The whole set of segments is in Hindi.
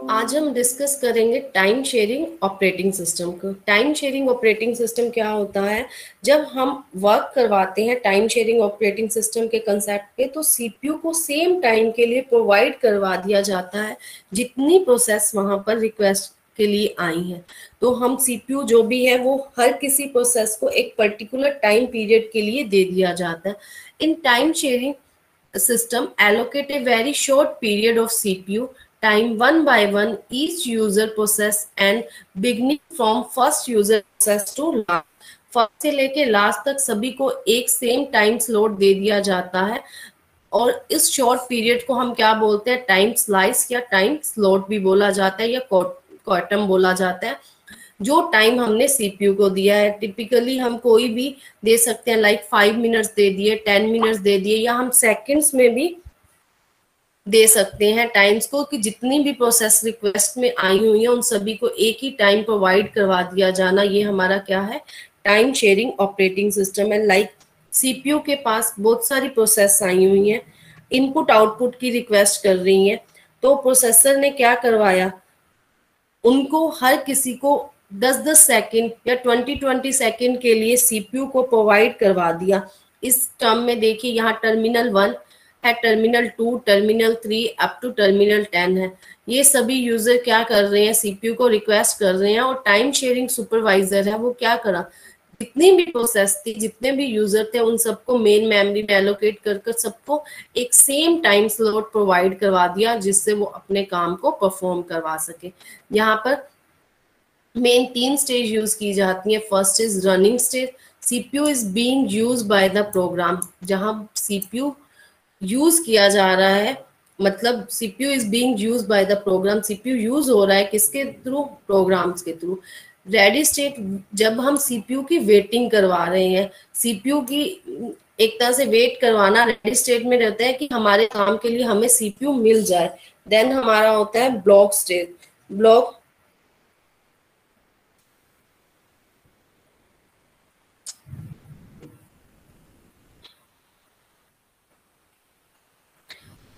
आज हम डिस्कस करेंगे टाइम शेयरिंग ऑपरेटिंग सिस्टम को। टाइम शेयरिंग ऑपरेटिंग सिस्टम क्या होता है? जब हम वर्क करवाते हैं टाइम शेयरिंग ऑपरेटिंग सिस्टम के कंसेप्ट पे, तो सीपीयू को सेम टाइम के लिए प्रोवाइड करवा दिया जाता है जितनी प्रोसेस वहां पर रिक्वेस्ट के लिए आई है। तो हम सीपीयू जो भी है वो हर किसी प्रोसेस को एक पर्टिकुलर टाइम पीरियड के लिए दे दिया जाता है। In time sharing system allocate a very short period of CPU time one by one each user process and beginning from first user process to last, first से लेके लास्ट तक सभी को एक सेम टाइम स्लॉट दे दिया जाता है। और इस शॉर्ट पीरियड को हम क्या बोलते हैं? टाइम स्लाइस या टाइम स्लॉट भी बोला जाता है या क्वार्टम बोला जाता है। जो टाइम हमने सीपीयू को दिया है, टिपिकली हम कोई भी दे सकते हैं, लाइक 5 मिनट्स दे दिए, 10 मिनट्स दे दिए, या हम सेकंड्स में भी दे सकते हैं टाइम्स को, कि जितनी भी प्रोसेस रिक्वेस्ट में आई हुई है उन सभी को एक ही टाइम प्रोवाइड करवा दिया जाना। ये हमारा क्या है? टाइम शेयरिंग ऑपरेटिंग सिस्टम है। लाइक सीपीयू के पास बहुत सारी प्रोसेस आई हुई हैं, इनपुट आउटपुट की रिक्वेस्ट कर रही हैं, तो प्रोसेसर ने क्या करवाया, उनको हर किसी को 10-10 सेकंड या 20-20 सेकंड के लिए सीपीयू को प्रोवाइड करवा दिया। इस टर्म में देखिए, यहाँ टर्मिनल 1 है, terminal 2, terminal 3 up to terminal 10 है। ये सभी यूजर क्या कर रहे हैं? सीपीयू को रिक्वेस्ट कर रहे हैं, और टाइम शेयरिंग सुपरवाइजर है वो क्या करा, जितनी भी प्रोसेस थी, जितने भी यूजर थे, उन सबको मेन मेमोरी में एलोकेट कर सबको एक सेम टाइम स्लॉट प्रोवाइड करवा दिया, जिससे वो अपने काम को परफॉर्म करवा सके। यहाँ पर मेन 3 स्टेज यूज की जाती है। First is running stage, CPU is being used by the program. जहां सीपीयू यूज किया जा रहा है, मतलब CPU is being used by the program, CPU use हो रहा है किसके थ्रू? प्रोग्राम्स के थ्रू। रेडी स्टेट, जब हम सीपीयू की वेटिंग करवा रहे हैं, सीपीयू की एक तरह से वेट करवाना रेडी स्टेट में रहता है कि हमारे काम के लिए हमें सीपीयू मिल जाए। देन हमारा होता है ब्लॉक स्टेट। ब्लॉक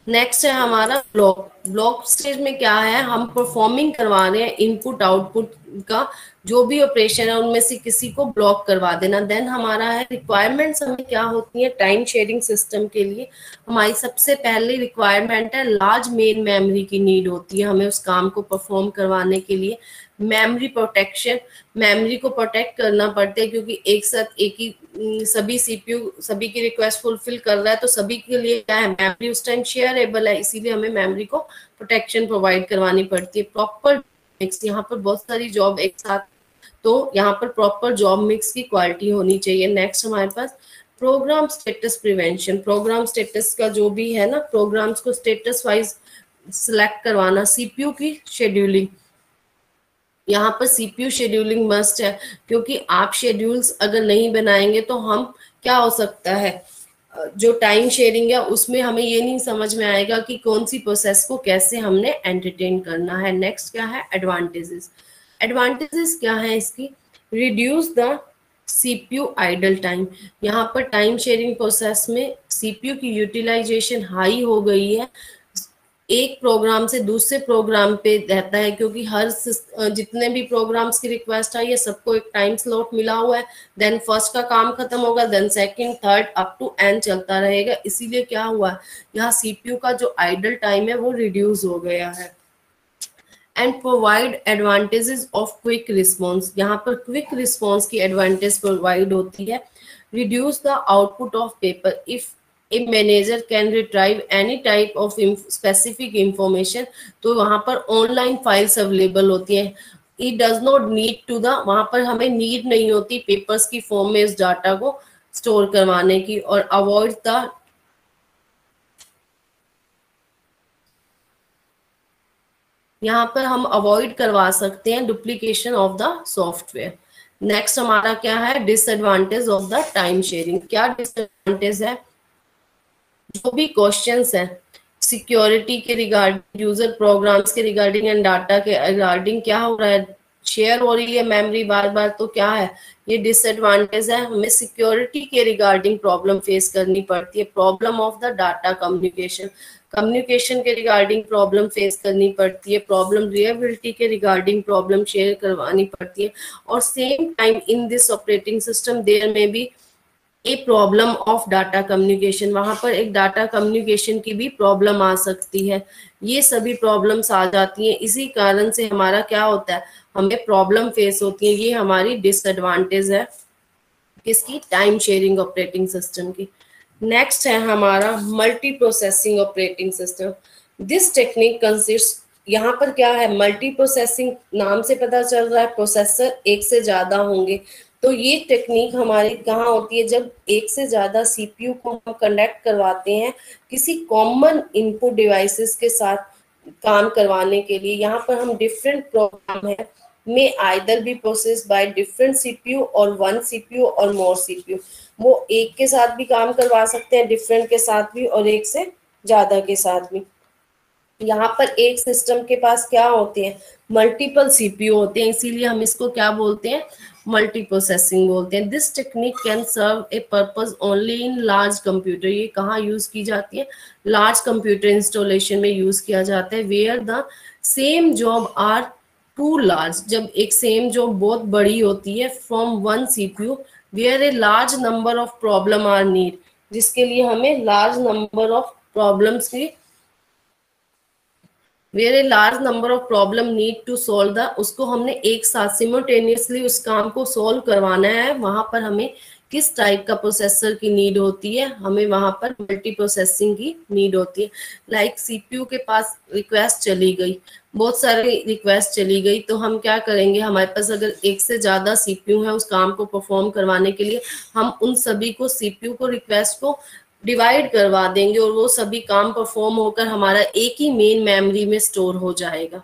नेक्स्ट है हमारा ब्लॉक। ब्लॉक स्टेज में क्या है? हम परफॉर्मिंग करवा रहे हैं इनपुट आउटपुट का जो भी ऑपरेशन है, उनमें से किसी को ब्लॉक करवा देना। देन हमारा है रिक्वायरमेंट्स, हमें क्या होती है टाइम शेयरिंग सिस्टम के लिए? हमारी सबसे पहले रिक्वायरमेंट है लार्ज मेन मेमोरी की नीड होती है हमें उस काम को परफॉर्म करवाने के लिए। मेमोरी प्रोटेक्शन, मेमोरी को प्रोटेक्ट करना पड़ता है, क्योंकि एक साथ एक ही सभी सीपीयू सभी की रिक्वेस्ट फुलफिल कर रहा है, तो सभी के लिए क्या है? मेमोरी उस टाइम शेयरेबल है, इसीलिए हमें मेमोरी को प्रोटेक्शन प्रोवाइड करवानी पड़ती है। प्रॉपर मिक्स, यहाँ पर बहुत सारी जॉब एक साथ, तो यहाँ पर प्रॉपर जॉब मिक्स की क्वालिटी होनी चाहिए। नेक्स्ट हमारे पास program status prevention. Program status का जो भी है ना, प्रोग्राम्स को स्टेटस वाइज सिलेक्ट करवाना। सीपीयू की शेड्यूलिंग, यहाँ पर सीपीयू शेड्यूलिंग मस्ट है, क्योंकि आप शेड्यूल्स अगर नहीं बनाएंगे तो हम क्या हो सकता है, जो टाइम शेयरिंग है उसमें हमें ये नहीं समझ में आएगा कि कौन सी प्रोसेस को कैसे हमने एंटरटेन करना है। नेक्स्ट क्या है? एडवांटेजेस। एडवांटेजेस क्या है इसकी? Reduce the CPU idle time. यहाँ पर टाइम शेयरिंग प्रोसेस में सीपीयू की यूटिलाइजेशन हाई हो गई है, एक प्रोग्राम से दूसरे प्रोग्राम पे रहता है, क्योंकि हर जितने भी प्रोग्राम्स की रिक्वेस्ट आई है सबको एक टाइम स्लॉट मिला हुआ है। देन फर्स्ट का काम खत्म होगा, then second, third up to N चलता रहेगा। इसीलिए क्या हुआ, यहाँ सीपीयू का जो आइडल टाइम है वो रिड्यूस हो गया है। And provide advantages of quick response. यहाँ पर क्विक रिस्पॉन्स की एडवांटेज प्रोवाइड होती है। Reduce the output of paper if a manager can retrieve any type of specific information. तो वहां पर ऑनलाइन फाइल्स अवेलेबल होती हैं। It does not need to the, वहां पर हमें नीड नहीं होती पेपर्स की फॉर्म में इस डाटा को स्टोर करवाने की। और अवॉइड द, यहाँ पर हम अवॉइड करवा सकते हैं duplication of the software. Next हमारा क्या है? Disadvantage of the time sharing. क्या डिसएडवांटेज है? जो भी क्वेश्चंस हैं सिक्योरिटी के रिगार्डिंग, यूजर प्रोग्राम्स के रिगार्डिंग एंड डाटा के रिगार्डिंग, क्या हो रहा है? शेयर हो रही है मेमोरी बार बार, तो क्या है? ये डिसएडवांटेज है। हमें सिक्योरिटी के रिगार्डिंग प्रॉब्लम फेस करनी पड़ती है। Problem of the data communication, communication के रिगार्डिंग प्रॉब्लम फेस करनी पड़ती है, प्रॉब्लम रिलेबिलिटी के रिगार्डिंग प्रॉब्लम शेयर करवानी पड़ती है, और same time in this operating system there में भी a problem of data communication, वहां पर एक डाटा कम्युनिकेशन की भी प्रॉब्लम आ सकती है। ये सभी प्रॉब्लम्स आ जाती हैं, इसी कारण से हमारा क्या होता है, हमें प्रॉब्लम फेस होती है। ये हमारी डिसएडवांटेज है किसकी, टाइम शेयरिंग ऑपरेटिंग सिस्टम की। नेक्स्ट है हमारा multi processing operating system. This technique consist, यहाँ पर क्या है, मल्टी प्रोसेसिंग नाम से पता चल रहा है प्रोसेसर एक से ज्यादा होंगे। तो ये टेक्निक हमारी कहाँ होती है, जब एक से ज्यादा सीपीयू को हम कनेक्ट करवाते हैं किसी कॉमन इनपुट डिवाइसेस के साथ काम करवाने के लिए। यहाँ पर हम डिफरेंट प्रोग्राम है में either be process by different CPU और वन सीपीयू और मोर सीपीयू, वो एक के साथ भी काम करवा सकते हैं, डिफरेंट के साथ भी, और एक से ज्यादा के साथ भी। यहाँ पर एक सिस्टम के पास क्या होते हैं, मल्टीपल सीपीयू होते हैं, इसीलिए हम इसको क्या बोलते हैं, मल्टी प्रोसेसिंग बोलते हैं। This technique can serve a purpose only in large computer. ये कहाँ यूज की जाती है, लार्ज कंप्यूटर इंस्टॉलेशन में यूज किया जाता है। Where the same job are too large, जब एक सेम जॉब बहुत बड़ी होती है, from one CPU, where a large number of problem are need, जिसके लिए हमें लार्ज नंबर ऑफ प्रॉब्लम्स की, where a large number of problem need to solve the, उसको हमने एक साथ सिमल्टेनियसली उस काम को सॉल्व करवाना है। वहां पर हमें किस टाइप का प्रोसेसर की नीड होती है, हमें वहां पर मल्टी प्रोसेसिंग की नीड होती है। लाइक सीपीयू के पास रिक्वेस्ट चली गई, बहुत सारे रिक्वेस्ट चली गई, तो हम क्या करेंगे, हमारे पास अगर एक से ज्यादा सीपीयू है उस काम को परफॉर्म करवाने के लिए, हम उन सभी को सीपीयू को रिक्वेस्ट को डिवाइड करवा देंगे और वो सभी काम परफॉर्म होकर हमारा एक ही मेन मेमोरी में स्टोर हो जाएगा।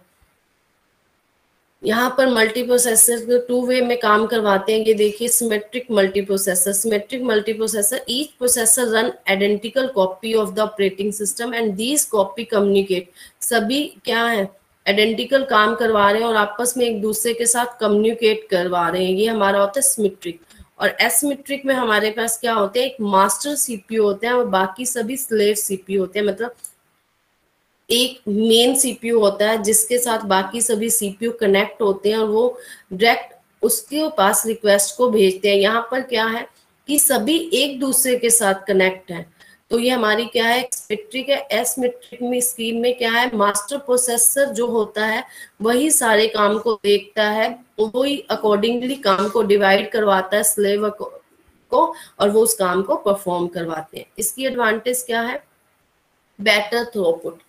यहाँ पर मल्टी प्रोसेसर टू वे में काम करवाते हैं। ये देखिए symmetric multi processor, symmetric multi processor, each processor run identical copy of the operating system and these copy communicate, सभी क्या है, आइडेंटिकल काम करवा रहे हैं और आपस में एक दूसरे के साथ कम्युनिकेट करवा रहे हैं। ये हमारा होता है सिमेट्रिक। और एसिमेट्रिक में हमारे पास क्या होते हैं, एक मास्टर सीपीयू होते हैं और बाकी सभी स्लेव सीपीयू होते हैं। मतलब एक मेन सीपीयू होता है जिसके साथ बाकी सभी सीपीयू कनेक्ट होते हैं और वो डायरेक्ट उसके पास रिक्वेस्ट को भेजते हैं। यहाँ पर क्या है कि सभी एक दूसरे के साथ कनेक्ट हैं। तो ये हमारी क्या है, सिमेट्रिक है। एसिमेट्रिक में स्कीम में क्या है, मास्टर प्रोसेसर जो होता है वही सारे काम को देखता है, वही अकॉर्डिंगली काम को डिवाइड करवाता है स्लेव को, और वो उस काम को परफॉर्म करवाते हैं। इसकी एडवांटेज क्या है, better throughput,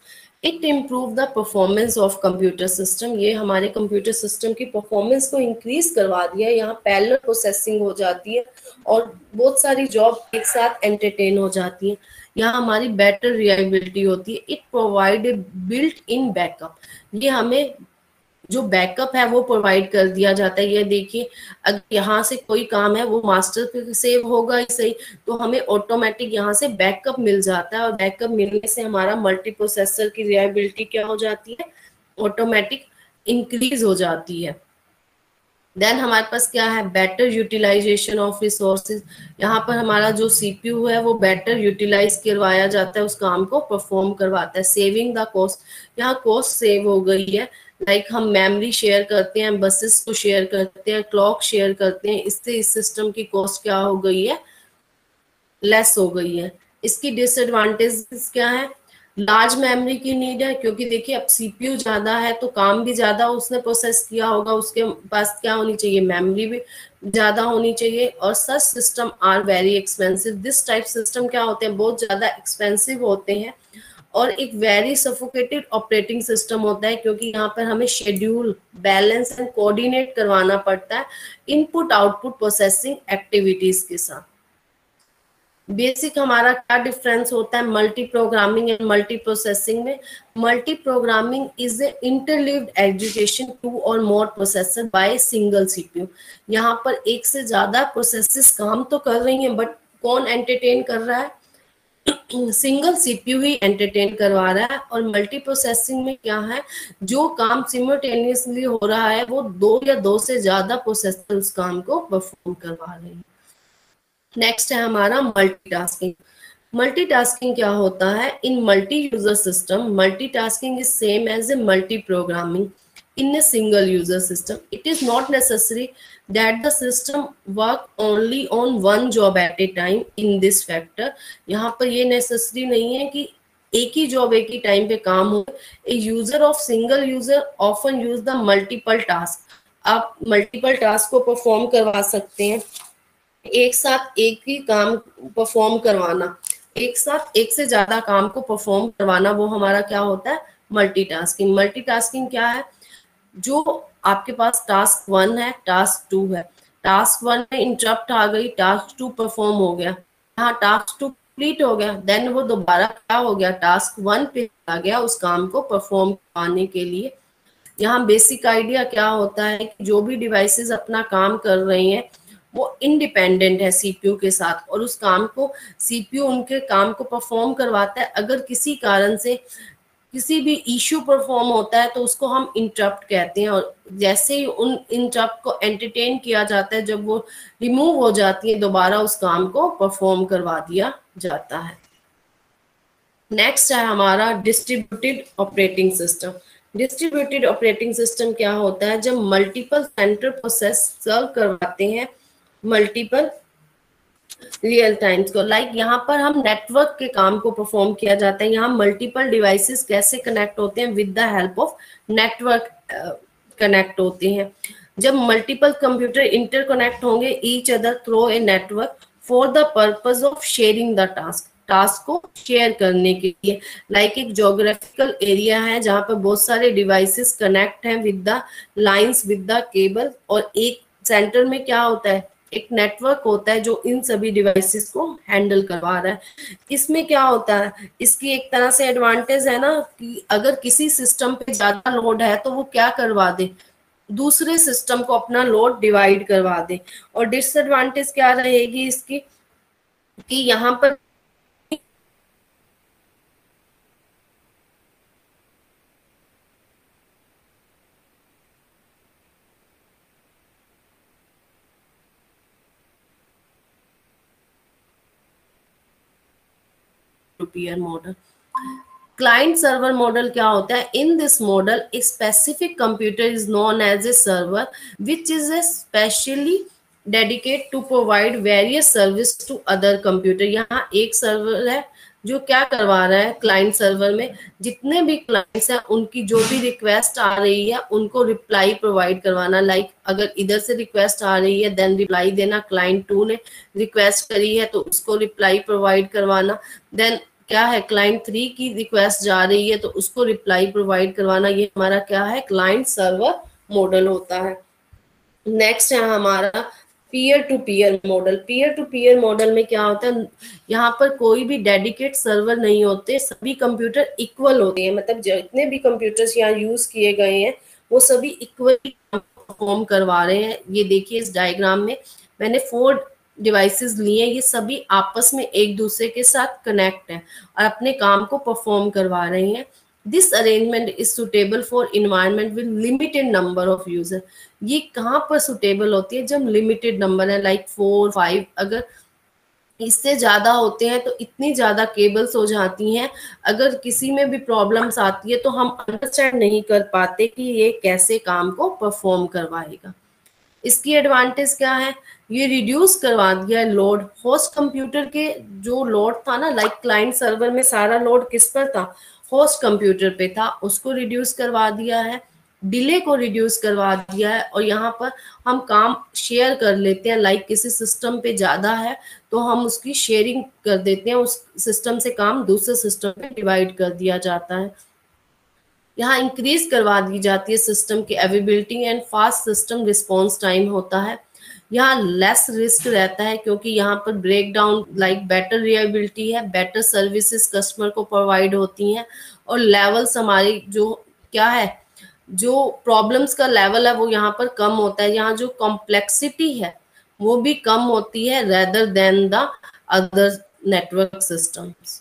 it improve the performance of computer system. ये हमारे कंप्यूटर सिस्टम की परफॉर्मेंस को इंक्रीज करवा दिया है। यहाँ पैरेलल प्रोसेसिंग हो जाती है और बहुत सारी जॉब एक साथ एंटरटेन हो जाती है। यहाँ हमारी बेटर रिलायबिलिटी होती है। It provide a built in backup, ये हमें जो बैकअप है वो प्रोवाइड कर दिया जाता है। ये देखिए अगर यहाँ से कोई काम है वो मास्टर पे सेव होगा ही सही, तो हमें ऑटोमेटिक यहाँ से बैकअप मिल जाता है और बैकअप मिलने से हमारा मल्टी प्रोसेसर की रिलायबिलिटी क्या हो जाती है, ऑटोमेटिक इंक्रीज हो जाती है। देन हमारे पास क्या है, बेटर यूटिलाइजेशन ऑफ रिसोर्सेज। यहाँ पर हमारा जो सीपीयू है वो बेटर यूटिलाइज करवाया जाता है, उस काम को परफॉर्म करवाता है। सेविंग द कॉस्ट, यहाँ कॉस्ट सेव हो गई है। लाइक हम मेमोरी शेयर करते हैं, बसेस को शेयर करते हैं, क्लॉक शेयर करते हैं, इससे इस सिस्टम की कॉस्ट क्या हो गई है, लेस हो गई है। इसकी डिसएडवांटेज क्या है, लार्ज मेमोरी की नीड है, क्योंकि देखिए अब सीपीयू ज्यादा है तो काम भी ज्यादा उसने प्रोसेस किया होगा, उसके पास क्या होनी चाहिए, मेमोरी भी ज्यादा होनी चाहिए। और such system are very expensive, this type system क्या होते हैं, बहुत ज्यादा एक्सपेंसिव होते हैं और एक वेरी सफोकेटेड ऑपरेटिंग सिस्टम होता है, क्योंकि यहाँ पर हमें शेड्यूल, बैलेंस एंड कोऑर्डिनेट करवाना पड़ता है इनपुट आउटपुट प्रोसेसिंग एक्टिविटीज के साथ। बेसिक हमारा क्या डिफरेंस होता है multi programming and multi processing में। Multi programming is a interleaved execution two or more processor by single CPU. यहाँ पर एक से ज्यादा प्रोसेसेस काम तो कर रही हैं, बट कौन एंटरटेन कर रहा है, सिंगल सीपीयू ही एंटरटेन करवा रहा है। और मल्टी प्रोसेसिंग में क्या है, जो काम सिमल्टेनियसली हो रहा है वो दो या दो से ज्यादा प्रोसेसर उस काम को परफॉर्म करवा रहे हैं। नेक्स्ट है हमारा मल्टीटास्किंग। मल्टीटास्किंग क्या होता है? In multi user system, multitasking is same as a multi programming in a single user system. It is not necessary that the system work only on one job at a time in this factor. यहाँ पर ये नेसेसरी नहीं है कि एक ही जॉब एक ही टाइम पे काम हो. A user of single user often use the multiple task. आप मल्टीपल टास्क को परफॉर्म करवा सकते हैं. एक साथ एक ही काम परफॉर्म करवाना, एक साथ एक से ज्यादा काम को परफॉर्म करवाना, वो हमारा क्या होता है? मल्टीटास्किंग. मल्टीटास्किंग क्या है? जो आपके पास टास्क 1 है, टास्क 2 है, टास्क 1 में इंटरप्ट आ गई, टास्क 2 परफॉर्म हो गया, हाँ टास्क 2 कंप्लीट हो गया, देन वो दोबारा क्या हो गया? टास्क 1 पे आ गया उस काम को परफॉर्म करने के लिए. यहाँ बेसिक आइडिया क्या होता है कि जो भी डिवाइसेस अपना काम कर रहे हैं वो इंडिपेंडेंट है सीपीयू के साथ, और उस काम को सीपीयू उनके काम को परफॉर्म करवाता है. अगर किसी कारण से किसी भी इश्यू परफॉर्म होता है तो उसको हम इंटरप्ट कहते हैं, और जैसे ही उन इंटरप्ट को एंटरटेन किया जाता है, जब वो रिमूव हो जाती है, दोबारा उस काम को परफॉर्म करवा दिया जाता है. नेक्स्ट है हमारा distributed operating system. Distributed operating system क्या होता है? जब मल्टीपल सेंट्रल प्रोसेस सर्व करवाते हैं मल्टीपल रियल टाइम्स को, लाइक यहाँ पर हम नेटवर्क के काम को परफॉर्म किया जाता है. यहाँ मल्टीपल डिवाइसेस कैसे कनेक्ट होते हैं? With the help of network connect होते हैं. जब मल्टीपल कंप्यूटर इंटरकनेक्ट होंगे each other through a network for the purpose of sharing the task, task को शेयर करने के लिए. लाइक एक ज्योग्राफिकल एरिया है जहाँ पर बहुत सारे डिवाइसेस कनेक्ट हैं with the lines, with the cable, और एक सेंटर में क्या होता है? एक नेटवर्क होता है जो इन सभी डिवाइसेस को हैंडल करवा रहा है. इसमें क्या होता है? इसकी एक तरह से एडवांटेज है ना कि अगर किसी सिस्टम पे ज्यादा लोड है तो वो क्या करवा दे? दूसरे सिस्टम को अपना लोड डिवाइड करवा दे. और डिसएडवांटेज क्या रहेगी इसकी कि यहाँ पर peer model. Client server model क्या होता है? In this model a specific computer is known as a server which is a specially dedicate to provide various service to other computer. यहाँ एक सर्वर है जो क्या करवा रहा है? क्लाइंट सर्वर में जितने भी क्लाइंट्स हैं उनकी जो भी रिक्वेस्ट आ रही है उनको रिप्लाई प्रोवाइड करवाना. लाइक अगर इधर से रिक्वेस्ट आ रही है देन रिप्लाई देना. क्लाइंट 2 ने रिक्वेस्ट करी है तो उसको रिप्लाई प्रोवाइड करवाना. देन क्या है? क्लाइंट 3 की रिक्वेस्ट जा रही है तो उसको रिप्लाई प्रोवाइड करवाना. ये हमारा क्या है? क्लाइंट सर्वर मॉडल होता है. नेक्स्ट है हमारा peer to peer model. Peer to peer model में क्या होता है? यहाँ पर कोई भी डेडिकेट सर्वर नहीं होते, सभी कंप्यूटर इक्वल होते हैं. मतलब जितने भी कंप्यूटर्स यहाँ यूज किए गए हैं वो सभी इक्वली परफॉर्म करवा रहे हैं. ये देखिए इस डायग्राम में मैंने 4 डिवाइसेस लिए, ये सभी आपस में एक दूसरे के साथ कनेक्ट हैं और अपने काम को परफॉर्म करवा रहे हैं. This arrangement is suitable for environment with limited number of user. ये कहाँ पर सुटेबल होती है? जब लिमिटेड नंबर है, लाइक 4, 5. अगर इससे ज्यादा होते हैं तो इतनी ज्यादा केबल्स हो जाती हैं, अगर किसी में भी प्रॉब्लम्स आती है तो हम अंडरस्टैंड नहीं कर पाते कि ये कैसे काम को परफॉर्म करवाएगा. इसकी एडवांटेज क्या है? ये रिड्यूस करवा दिया है लोड. होस्ट कंप्यूटर के जो लोड था ना, लाइक क्लाइंट सर्वर में सारा लोड किस पर था? होस्ट कंप्यूटर पे था, उसको रिड्यूस करवा दिया है. डिले को रिड्यूस करवा दिया है. और यहाँ पर हम काम शेयर कर लेते हैं. लाइक किसी सिस्टम पे ज्यादा है तो हम उसकी शेयरिंग कर देते हैं, उस सिस्टम से काम दूसरे सिस्टम पे डिवाइड कर दिया जाता है. यहाँ इंक्रीज करवा दी जाती है सिस्टम की availability and fast system response time होता है. यहाँ लेस रिस्क रहता है क्योंकि यहाँ पर break down like better reliability है, बेटर सर्विसेज कस्टमर को प्रोवाइड होती हैं, और लेवल्स हमारी जो क्या है, जो प्रॉब्लम्स का लेवल है वो यहाँ पर कम होता है. यहाँ जो कॉम्प्लेक्सिटी है वो भी कम होती है rather than the other network systems.